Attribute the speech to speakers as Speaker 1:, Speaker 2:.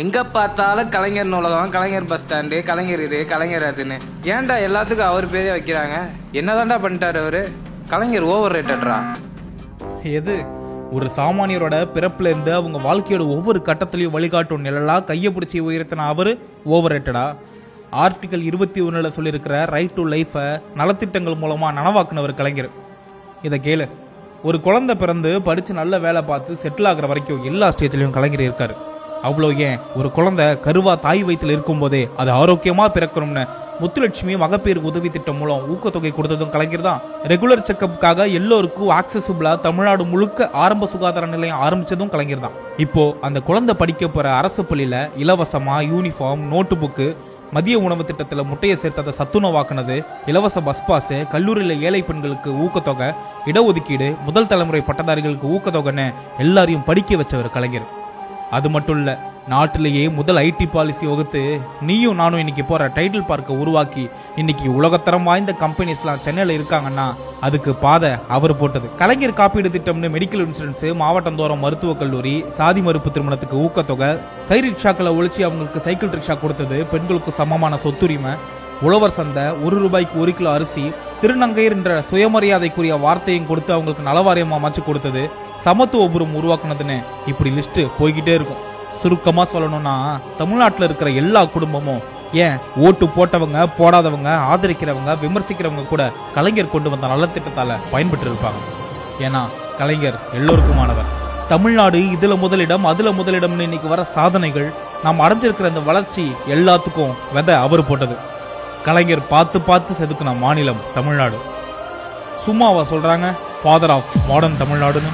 Speaker 1: எங்க பார்த்தாலும் கலைஞர் நூலகம், கலைஞர் பஸ் ஸ்டாண்டு, கலைஞர் இது, கலைஞர் அதுன்னு. ஏன்டா எல்லாத்துக்கும் அவர் பேரே வைக்கிறாங்க? என்னதான்டா பண்ணிட்டாரு அவரு? கலைஞர் ஓவர் ரேட்டட்ரா.
Speaker 2: எது ஒரு சாமானியரோட பிறப்புல இருந்து அவங்க வாழ்க்கையோட ஒவ்வொரு கட்டத்திலையும் வழிகாட்டும் நிழலா கையை பிடிச்சி உயர்த்தின அவரு ஓவர் ரேட்டடா? ஆர்டிகல் 21 சொல்லியிருக்கிற ரைட் டு லைஃபை நலத்திட்டங்கள் மூலமா நனவாக்குனவர் கலைஞர். இதை கேளு. ஒரு குழந்தை பிறந்து படிச்சு நல்ல வேலை பார்த்து செட்டில் ஆகிற வரைக்கும் எல்லா ஸ்டேஜ்லயும் கலைஞர் இருக்காரு. அவ்வளோ ஏன், ஒரு குழந்தை கருவா தாய் வயிற்றில் இருக்கும் போதே அது ஆரோக்கியமா பிறக்கணும்னு முத்துலட்சுமி மகப்பேறு உதவி திட்டம் மூலம் ஊக்கத்தொகை கொடுத்ததும் கலைஞர் தான். ரெகுலர் செக்கப்புக்காக எல்லோருக்கும் ஆக்சசிபிளா தமிழ்நாடு முழுக்க ஆரம்ப சுகாதார நிலையம் ஆரம்பிச்சதும் கலைஞர் தான். இப்போ அந்த குழந்தை படிக்க போற அரசு பள்ளியில இலவசமா யூனிஃபார்ம், நோட்டு புக்கு, மதிய உணவு திட்டத்தில் முட்டையை சேர்த்ததை சத்துணவாக்குனது, இலவச பஸ் பாஸ், கல்லூரியில் ஏழை பெண்களுக்கு ஊக்கத்தொகை, இடஒதுக்கீடு, முதல் தலைமுறை பட்டதாரிகளுக்கு ஊக்கத்தொகைன்னு எல்லாரையும் படிக்க வச்சவர் கலைஞர். அது மட்டும் இல்ல, நாட்டிலேயே முதல் ஐடி பாலிசி வகுத்து நீயும் நானும் இன்னைக்கு போற டைட்டில் பார்க்க உருவாக்கி இன்னைக்கு உலகத்தரம் வாய்ந்த கம்பெனிஸ்லாம் சென்னையில இருக்காங்கன்னா அதுக்கு பாதை அவர் போட்டது. கலைஞர் காப்பீடு திட்டம்னு மெடிக்கல் இன்சூரன்ஸ், மாவட்டந்தோறும் மருத்துவக் கல்லூரி, சாதி மறுப்பு திருமணத்துக்கு ஊக்கத்தொகை, கை ரிக்ஷாக்களை ஒழிச்சு அவங்களுக்கு சைக்கிள் ரிக்ஷா கொடுத்தது, பெண்களுக்கு சமமான சொத்துரிமை, உழவர் சந்தை, 1 ரூபாய்க்கு 1 கிலோ அரிசி, திருநங்கையர் என்ற சுயமரியாதைக்குரிய வார்த்தையும் கொடுத்து அவங்களுக்கு நலவாரியம் அமைச்சு கொடுத்தது, சமத்துவபுரம் உருவாக்குனதுன்னு இப்படி லிஸ்ட் போய்கிட்டே இருக்கும். சுருக்கமா சொல்லணும்னா தமிழ்நாட்டில் இருக்கிற எல்லா குடும்பமும், ஏன் ஓட்டு போட்டவங்க, போடாதவங்க, ஆதரிக்கிறவங்க, விமர்சிக்கிறவங்க கூட கலைஞர் கொண்டு வந்த நலத்திட்டத்தால பயன்பெற்று இருப்பாங்க. ஏன்னா கலைஞர் எல்லோருக்குமானவர். தமிழ்நாடு இதுல முதலிடம், அதுல முதலிடம்னு இன்னைக்கு வர சாதனைகள், நாம் அடைஞ்சிருக்கிற இந்த வளர்ச்சி எல்லாத்துக்கும் விதை அவர் போட்டது. கலைஞர் பார்த்து பார்த்து செதுக்குன மாநிலம் தமிழ்நாடு. சும்மாவா சொல்றாங்க ஃபாதர் ஆஃப் மாடர்ன் தமிழ்நாடுன்னு?